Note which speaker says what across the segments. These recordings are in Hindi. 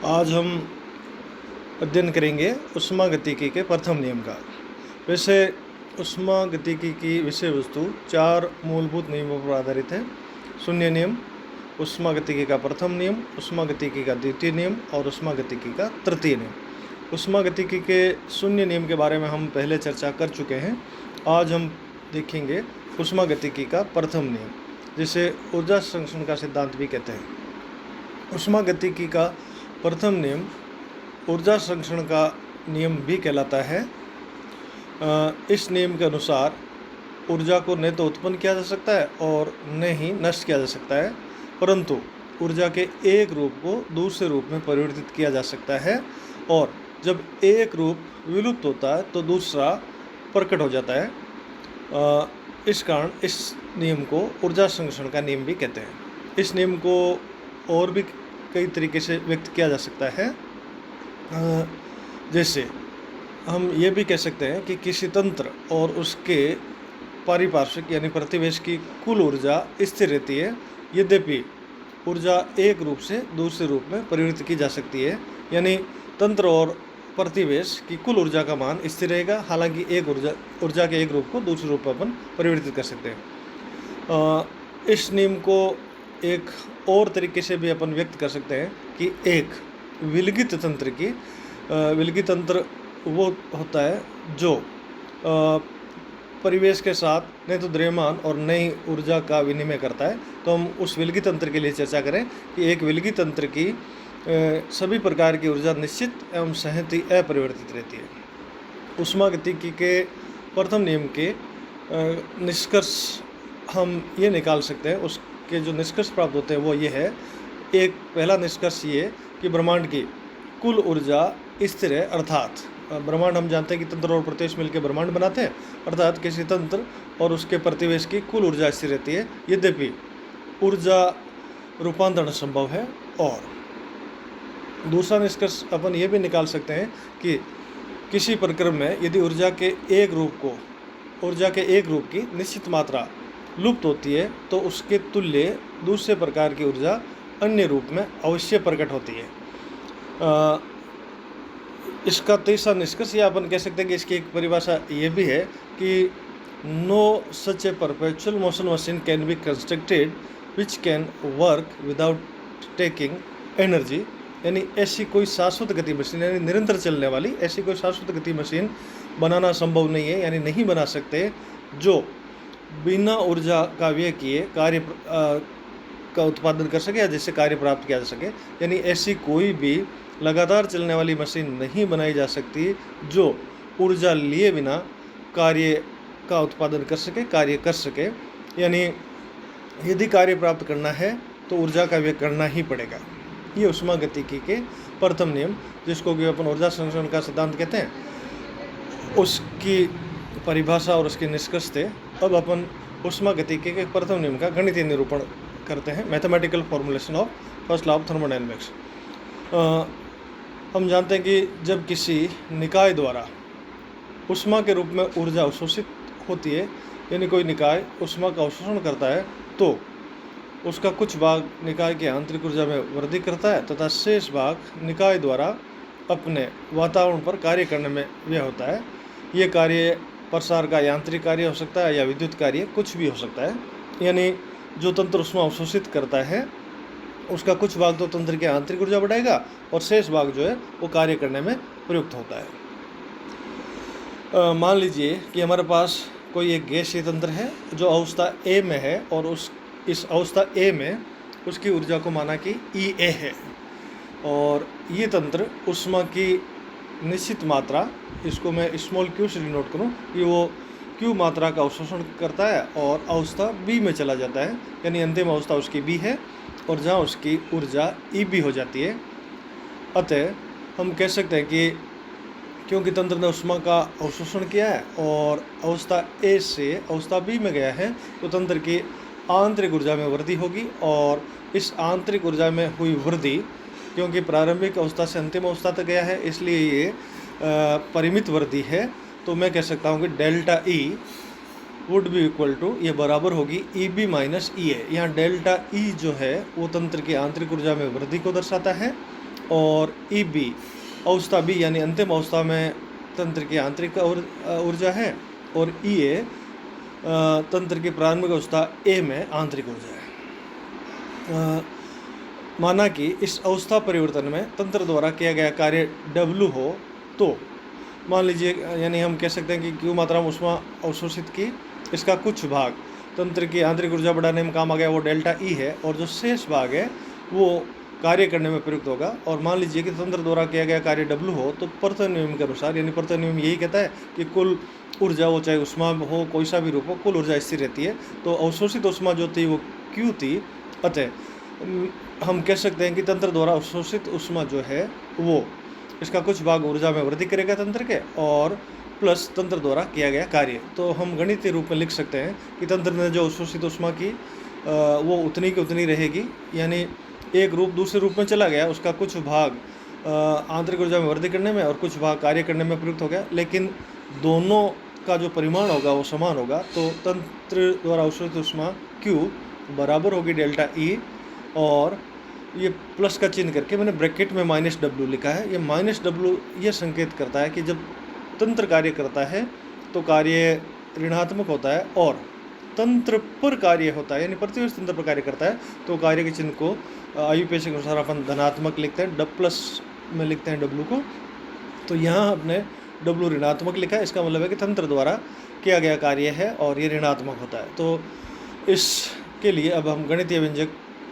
Speaker 1: आज हम अध्ययन करेंगे ऊष्मागतिकी के प्रथम नियम का। वैसे ऊष्मागतिकी की विषय वस्तु 4 मूलभूत नियमों पर आधारित है। शून्य नियम, ऊष्मागतिकी का प्रथम नियम, ऊष्मागतिकी का द्वितीय नियम और ऊष्मागतिकी का तृतीय नियम। ऊष्मागतिकी के शून्य नियम के बारे में हम पहले चर्चा कर चुके हैं। आज हम देखेंगे ऊष्मागतिकी का प्रथम नियम, जिसे ऊर्जा संरक्षण का सिद्धांत भी कहते हैं। ऊष्मागतिकी का प्रथम नियम ऊर्जा संरक्षण का नियम भी कहलाता है। इस नियम के अनुसार ऊर्जा को न तो उत्पन्न किया जा सकता है और न ही नष्ट किया जा सकता है, परंतु ऊर्जा के एक रूप को दूसरे रूप में परिवर्तित किया जा सकता है, और जब एक रूप विलुप्त होता है तो दूसरा प्रकट हो जाता है। इस कारण इस नियम को ऊर्जा संरक्षण का नियम भी कहते हैं। इस नियम को और भी कई तरीके से व्यक्त किया जा सकता है। जैसे हम ये भी कह सकते हैं कि किसी तंत्र और उसके पारिपार्श्विक यानी प्रतिवेश की कुल ऊर्जा स्थिर रहती है, यद्यपि ऊर्जा एक रूप से दूसरे रूप में परिवर्तित की जा सकती है। यानी तंत्र और प्रतिवेश की कुल ऊर्जा का मान स्थिर रहेगा, हालांकि एक ऊर्जा के एक रूप को दूसरे रूप में अपन परिवर्तित कर सकते हैं। इस नियम को एक और तरीके से भी अपन व्यक्त कर सकते हैं कि एक विलगित तंत्र की विलगित तंत्र वो होता है जो परिवेश के साथ न तो द्रव्यमान और न ही ऊर्जा का विनिमय करता है। तो हम उस विलगित तंत्र के लिए चर्चा करें कि एक विलगित तंत्र की सभी प्रकार की ऊर्जा निश्चित एवं सहति अपरिवर्तित रहती है। ऊष्मागतिकी के प्रथम नियम के निष्कर्ष हम ये निकाल सकते हैं। उसके जो निष्कर्ष प्राप्त होते हैं वो ये है। एक पहला निष्कर्ष ये कि ब्रह्मांड की कुल ऊर्जा स्थिर है, अर्थात ब्रह्मांड हम जानते हैं कि तंत्र और प्रतिवेश मिलकर ब्रह्मांड बनाते हैं, अर्थात किसी तंत्र और उसके प्रतिवेश की कुल ऊर्जा स्थिर रहती है, यद्यपि ऊर्जा रूपांतरण संभव है। और दूसरा निष्कर्ष अपन ये भी निकाल सकते हैं कि किसी प्रक्रम में यदि ऊर्जा के एक रूप की निश्चित मात्रा लुप्त होती है तो उसके तुल्य दूसरे प्रकार की ऊर्जा अन्य रूप में अवश्य प्रकट होती है। इसका तीसरा निष्कर्ष या अपन कह सकते हैं कि इसकी एक परिभाषा ये भी है कि no such a perpetual motion machine can be constructed which can work without taking energy. यानी ऐसी कोई शाश्वत गति मशीन, यानी निरंतर चलने वाली ऐसी कोई शाश्वत गति मशीन बनाना संभव नहीं है, यानी नहीं बना सकते जो बिना ऊर्जा का व्यय किए कार्य का उत्पादन कर सके या जिससे कार्य प्राप्त किया जा सके। यानी ऐसी कोई भी लगातार चलने वाली मशीन नहीं बनाई जा सकती जो ऊर्जा लिए बिना कार्य का उत्पादन कर सके, कार्य कर सके। यानी यदि कार्य प्राप्त करना है तो ऊर्जा का व्यय करना ही पड़ेगा। ये ऊष्मागतिकी के प्रथम नियम, जिसको कि अपन ऊर्जा संरक्षण का सिद्धांत कहते हैं, उसकी परिभाषा और उसके निष्कर्ष थे। अब अपन ऊष्मागतिकी के प्रथम नियम का गणितीय निरूपण करते हैं, mathematical formulation of first law of thermodynamics. हम जानते हैं कि जब किसी निकाय द्वारा ऊष्मा के रूप में ऊर्जा अवशोषित होती है, यानी कोई निकाय ऊष्मा का अवशोषण करता है, तो उसका कुछ भाग निकाय की आंतरिक ऊर्जा में वृद्धि करता है तथा शेष भाग निकाय द्वारा अपने वातावरण पर कार्य करने में व्यय होता है। ये कार्य प्रसार का यांत्रिक कार्य हो सकता है या विद्युत कार्य, कुछ भी हो सकता है। यानी जो तंत्र ऊष्मा अवशोषित करता है उसका कुछ भाग तो तंत्र की आंतरिक ऊर्जा बढ़ाएगा और शेष भाग जो है वो कार्य करने में प्रयुक्त होता है। मान लीजिए कि हमारे पास कोई एक गैसीय तंत्र है जो अवस्था ए में है, और इस अवस्था ए में उसकी ऊर्जा को माना कि EA है, और ये तंत्र ऊष्मा की निश्चित मात्रा, इसको मैं स्मॉल q से डिनोट करूँ कि वो Q मात्रा का अवशोषण करता है और अवस्था B में चला जाता है। यानी अंतिम अवस्था उसकी B है और जहाँ उसकी ऊर्जा EB हो जाती है। अतः हम कह सकते हैं कि क्योंकि तंत्र ने ऊष्मा का अवशोषण किया है और अवस्था A से अवस्था B में गया है, तो तंत्र की आंतरिक ऊर्जा में वृद्धि होगी, और इस आंतरिक ऊर्जा में हुई वृद्धि क्योंकि प्रारंभिक अवस्था से अंतिम अवस्था तक गया है, इसलिए ये परिमित वृद्धि है। तो मैं कह सकता हूँ कि delta E would be equal to, ये बराबर होगी EB माइनस EA। यहाँ डेल्टा E जो है वो तंत्र की आंतरिक ऊर्जा में वृद्धि को दर्शाता है, और ई बी अवस्था बी यानी अंतिम अवस्था में तंत्र की आंतरिक ऊर्जा है, और ई ए तंत्र की प्रारंभिक अवस्था ए में आंतरिक ऊर्जा है। माना कि इस अवस्था परिवर्तन में तंत्र द्वारा किया गया कार्य W हो, तो मान लीजिए यानी हम कह सकते हैं कि Q मात्रा में ऊष्मा अवशोषित की, इसका कुछ भाग तंत्र की आंतरिक ऊर्जा बढ़ाने में काम आ गया, वो डेल्टा E है, और जो शेष भाग है वो कार्य करने में प्रयुक्त होगा। और मान लीजिए कि तंत्र द्वारा किया गया कार्य W हो, तो प्रथम नियम के अनुसार, यानी प्रथम नियम यही कहता है कि कुल ऊर्जा, वो चाहे ऊष्मा हो कोई सा भी रूप हो, कुल ऊर्जा स्थिर रहती है। तो अवशोषित ऊष्मा जो थी वो Q थी, अतः हम कह सकते हैं कि तंत्र द्वारा अवशोषित ऊष्मा जो है वो इसका कुछ भाग ऊर्जा में वृद्धि करेगा तंत्र के, और प्लस तंत्र द्वारा किया गया कार्य। तो हम गणितीय रूप में लिख सकते हैं कि तंत्र ने जो अवशोषित ऊष्मा की वो उतनी की उतनी रहेगी, यानी एक रूप दूसरे रूप में चला गया, उसका कुछ भाग आंतरिक ऊर्जा में वृद्धि करने में और कुछ भाग कार्य करने में प्रयुक्त हो गया, लेकिन दोनों का जो परिमाण होगा वो समान होगा। तो तंत्र द्वारा अवशोषित ऊष्मा Q बराबर होगी डेल्टा E, और ये प्लस का चिन्ह करके मैंने ब्रैकेट में -W लिखा है। ये -W ये संकेत करता है कि जब तंत्र कार्य करता है तो कार्य ऋणात्मक होता है, और तंत्र पर कार्य होता है यानी प्रतिवर्ष तंत्र पर कार्य करता है तो कार्य के चिन्ह को आयुपेश के अनुसार अपन धनात्मक लिखते हैं, प्लस में लिखते हैं W को। तो यहाँ अपने W ऋणात्मक लिखा है, इसका मतलब है कि तंत्र द्वारा किया गया कार्य है और ये ऋणात्मक होता है। तो इसके लिए अब हम गणितीय व्यंजक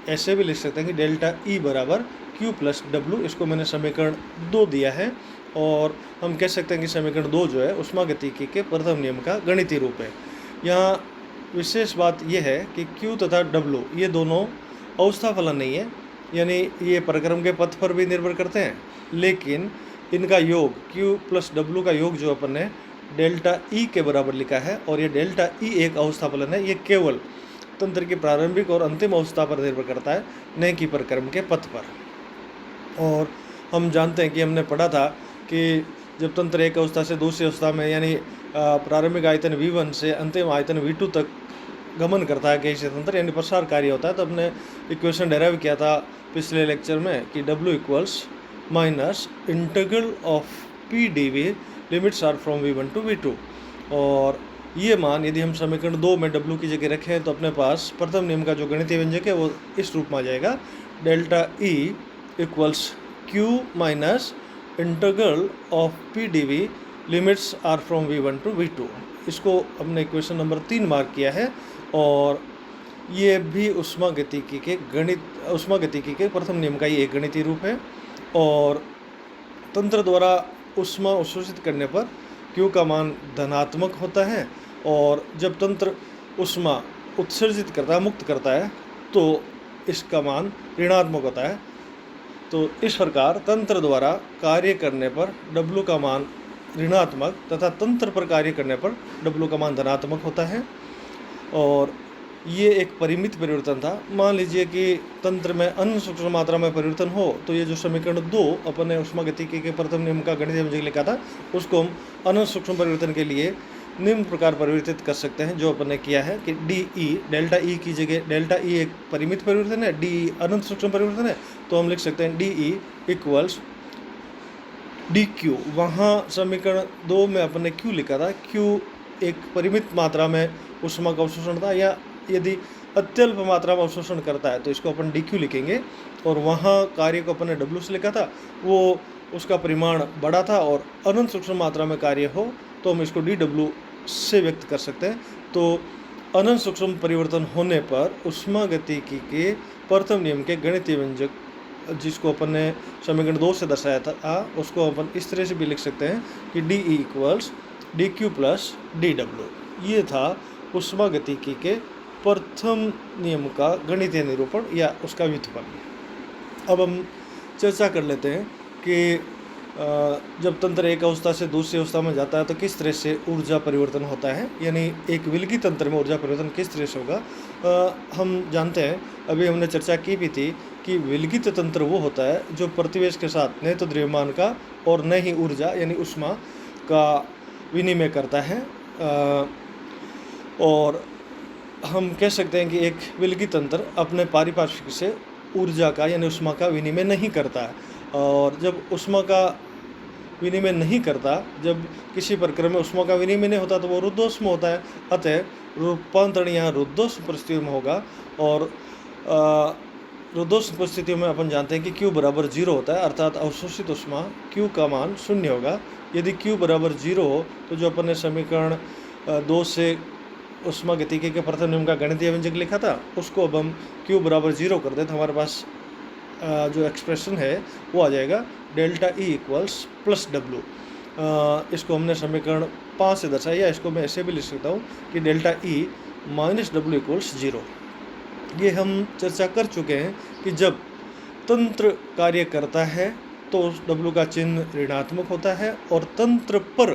Speaker 1: ऐसे भी लिख सकते हैं कि डेल्टा E बराबर Q प्लस W, इसको मैंने समीकरण 2 दिया है, और हम कह सकते हैं कि समीकरण 2 जो है ऊष्मागतिकी के प्रथम नियम का गणितीय रूप है। यहाँ विशेष बात यह है कि Q तथा W ये दोनों अवस्था फलन नहीं है, यानी ये परिक्रम के पथ पर भी निर्भर करते हैं, लेकिन इनका योग Q प्लस W का योग जो अपन ने डेल्टा E के बराबर लिखा है, और ये डेल्टा E एक अवस्था फलन है। ये केवल तंत्र की प्रारंभिक और अंतिम अवस्था पर निर्भर करता है, न कि परिक्रम के पथ पर। और हम जानते हैं कि हमने पढ़ा था कि जब तंत्र एक अवस्था से दूसरी अवस्था में, यानी प्रारंभिक आयतन V1 से अंतिम आयतन V2 तक गमन करता है गैसीय तंत्र, यानी प्रसार कार्य होता है, तो हमने इक्वेशन डेराइव किया था पिछले लेक्चर में कि W equals minus integral of P/dV limits are from V1 to V2। और ये मान यदि हम समीकरण 2 में W की जगह रखें तो अपने पास प्रथम नियम का जो गणितीय व्यंजक है वो इस रूप में आ जाएगा, delta E equals Q minus integral of P/dV limits are from V1 to V2। इसको हमने इक्वेशन नंबर 3 मार्क किया है, और ये भी ऊष्मागतिकी के प्रथम नियम का ही एक गणितीय रूप है। और तंत्र द्वारा ऊष्मा अवशोषित करने पर Q का मान धनात्मक होता है, और जब तंत्र ऊष्मा उत्सर्जित करता है, मुक्त करता है, तो इसका मान ऋणात्मक होता है। तो इस प्रकार तंत्र द्वारा कार्य करने पर W का मान ऋणात्मक तथा तंत्र पर कार्य करने पर W का मान धनात्मक होता है। और ये एक परिमित परिवर्तन था। मान लीजिए कि तंत्र में अन्य सूक्ष्म मात्रा में परिवर्तन हो, तो ये जो समीकरण 2 अपन ने ऊष्मागतिकी के प्रथम नियम का गणितीय व्यंजक लिखा था, उसको हम अन्य सूक्ष्म परिवर्तन के लिए निम्न प्रकार परिवर्तित कर सकते हैं, जो अपन ने किया है कि DE डेल्टा E की जगह, डेल्टा E एक परिमित परिवर्तन है, DE अनंत सूक्ष्म परिवर्तन है, तो हम लिख सकते हैं DE इक्वल्स DQ। वहाँ समीकरण 2 में अपन ने Q लिखा था, Q एक परिमित मात्रा में ऊष्मा का अवशोषण था, या यदि अत्यल्प मात्रा में अवशोषण करता है तो इसको अपन DQ लिखेंगे। और वहाँ कार्य को अपन ने W से लिखा था, वो उसका परिमाण बड़ा था, और अनंत सूक्ष्म मात्रा में कार्य हो तो हम इसको DW से व्यक्त कर सकते हैं। तो अनंत सूक्ष्म परिवर्तन होने पर ऊष्मागतिकी के प्रथम नियम के गणितीय व्यंजक, जिसको अपन ने समीकरण 2 से दर्शाया था, उसको अपन इस तरह से भी लिख सकते हैं कि DE equals DQ plus DW। ये था ऊष्मागतिकी के प्रथम नियम का गणितीय निरूपण या उसका व्युत्पन्न। अब हम चर्चा कर लेते हैं कि जब तंत्र एक अवस्था से दूसरी अवस्था में जाता है तो किस तरह से ऊर्जा परिवर्तन होता है, यानी एक विलगी तंत्र में ऊर्जा परिवर्तन किस तरह से होगा। हम जानते हैं, अभी हमने चर्चा की भी थी कि विलगित तंत्र वो होता है जो प्रतिवेश के साथ न तो द्रव्यमान का और न ही ऊर्जा यानी ऊष्मा का विनिमय करता है। और हम कह सकते हैं कि एक विलगी तंत्र अपने पारिपार्श्विक से ऊर्जा का यानी उष्मा का विनिमय नहीं करता है। और जब उष्मा का विनिमय नहीं करता, जब किसी प्रक्रम में उष्मा का विनिमय नहीं होता तो वो रुद्धोष्म होता है। अतः रूपांतरण यहाँ रुद्धोष्म परिस्थितियों में होगा। और रुद्धोष्म परिस्थितियों में अपन जानते हैं कि Q बराबर 0 होता है, अर्थात अवशोषित उष्मा Q का मान 0 होगा। यदि Q बराबर 0 हो तो जो अपन ने समीकरण 2 से उष्मा गतिकी के प्रथम नियम का गणितीय व्यंजक लिखा था, उसको अब हम Q बराबर 0 कर दें तो हमारे पास जो एक्सप्रेशन है वो आ जाएगा delta E equals plus W. इसको हमने समीकरण 5 से दर्शाया, इसको मैं ऐसे भी लिख सकता हूँ कि delta E minus W equals 0। ये हम चर्चा कर चुके हैं कि जब तंत्र कार्य करता है तो उस डब्लू का चिन्ह ऋणात्मक होता है, और तंत्र पर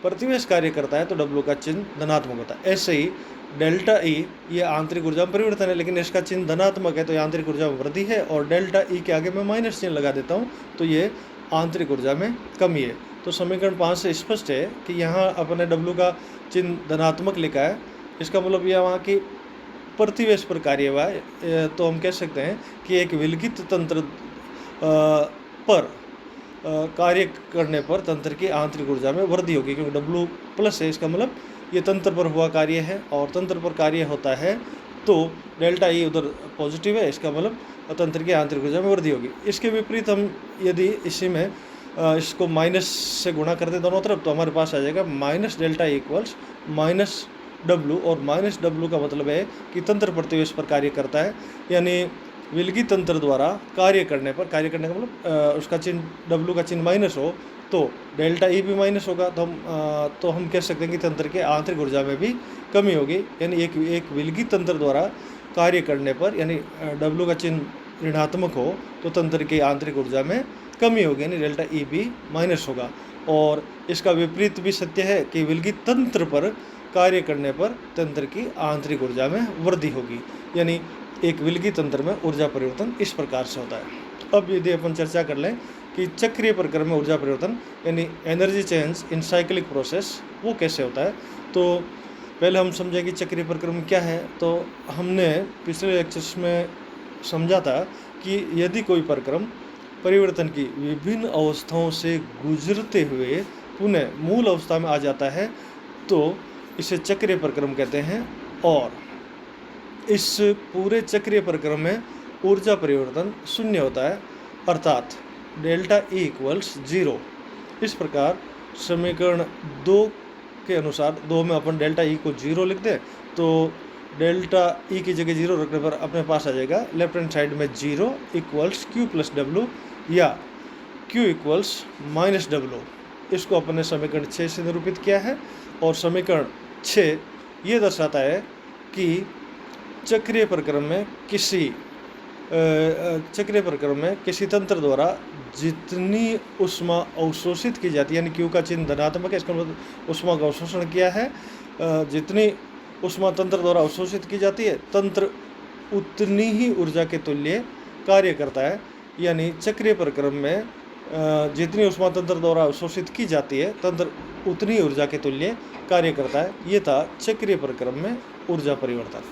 Speaker 1: प्रतिवेश कार्य करता है तो डब्लू का चिन्ह धनात्मक होता है। ऐसे ही डेल्टा E ये आंतरिक ऊर्जा में परिवर्तन है, लेकिन इसका चिन्ह धनात्मक है तो ये आंतरिक ऊर्जा में वृद्धि है, और डेल्टा E के आगे मैं माइनस चिन्ह लगा देता हूँ तो ये आंतरिक ऊर्जा में कमी है। तो समीकरण 5 से स्पष्ट है कि यहाँ अपने डब्लू का चिन्ह धनात्मक लिखा है, इसका मतलब यह वहाँ की प्रतिवेश पर कार्य हुआ है। तो हम कह सकते हैं कि एक विलगित तंत्र पर कार्य करने पर तंत्र की आंतरिक ऊर्जा में वृद्धि होगी, क्योंकि डब्लू प्लस है, इसका मतलब ये तंत्र पर हुआ कार्य है, और तंत्र पर कार्य होता है तो डेल्टा E उधर पॉजिटिव है, इसका मतलब तंत्र की आंतरिक ऊर्जा में वृद्धि होगी। इसके विपरीत हम यदि इसी में इसको माइनस से गुणा कर दें दोनों तरफ तो हमारे पास आ जाएगा minus delta E equals minus W, और माइनस डब्लू का मतलब है कि तंत्र प्रतिवेश पर कार्य करता है, यानी विलगी तंत्र द्वारा कार्य करने का मतलब उसका चिन्ह डब्लू का चिन्ह माइनस हो तो डेल्टा E भी माइनस होगा। तो हम कह सकते हैं कि तंत्र के आंतरिक ऊर्जा में भी कमी होगी, यानी एक विलगी तंत्र द्वारा कार्य करने पर यानी डब्लू का चिन्ह ऋणात्मक हो तो तंत्र की आंतरिक ऊर्जा में कमी होगी, यानी डेल्टा E भी माइनस होगा। और इसका विपरीत भी सत्य है कि विलगी तंत्र पर कार्य करने पर तंत्र की आंतरिक ऊर्जा में वृद्धि होगी, यानी एक विलगी तंत्र में ऊर्जा परिवर्तन इस प्रकार से होता है। अब यदि अपन चर्चा कर लें कि चक्रीय प्रक्रम में ऊर्जा परिवर्तन यानी energy change in cyclic process वो कैसे होता है, तो पहले हम समझें कि चक्रीय प्रक्रम क्या है। तो हमने पिछले लेक्चर्स में समझा था कि यदि कोई प्रक्रम परिवर्तन की विभिन्न अवस्थाओं से गुजरते हुए पुनः मूल अवस्था में आ जाता है तो इसे चक्रीय प्रक्रम कहते हैं, और इस पूरे चक्रीय प्रक्रम में ऊर्जा परिवर्तन शून्य होता है, अर्थात डेल्टा E इक्वल्स 0। इस प्रकार समीकरण 2 के अनुसार 2 में अपन डेल्टा E को 0 लिख दें तो डेल्टा E की जगह 0 रखने पर अपने पास आ जाएगा लेफ्ट हैंड साइड में 0 इक्वल्स Q प्लस डब्लू या Q इक्वल्स माइनस डब्लू। इसको अपन ने समीकरण 6 से निरूपित किया है, और समीकरण 6 ये दर्शाता है कि चक्रीय प्रक्रम में किसी तंत्र द्वारा जितनी उष्मा अवशोषित की जाती है, यानी Q का चिन्ह धनात्मक है, इसका मतलब उष्मा का अवशोषण किया है, जितनी उष्मा तंत्र द्वारा अवशोषित की जाती है तंत्र उतनी ही ऊर्जा के तुल्य कार्य करता है, यानी चक्रीय प्रक्रम में जितनी उष्मा तंत्र द्वारा अवशोषित की जाती है तंत्र उतनी ऊर्जा के तुल्य कार्य करता है। ये था चक्रीय प्रक्रम में ऊर्जा परिवर्तन।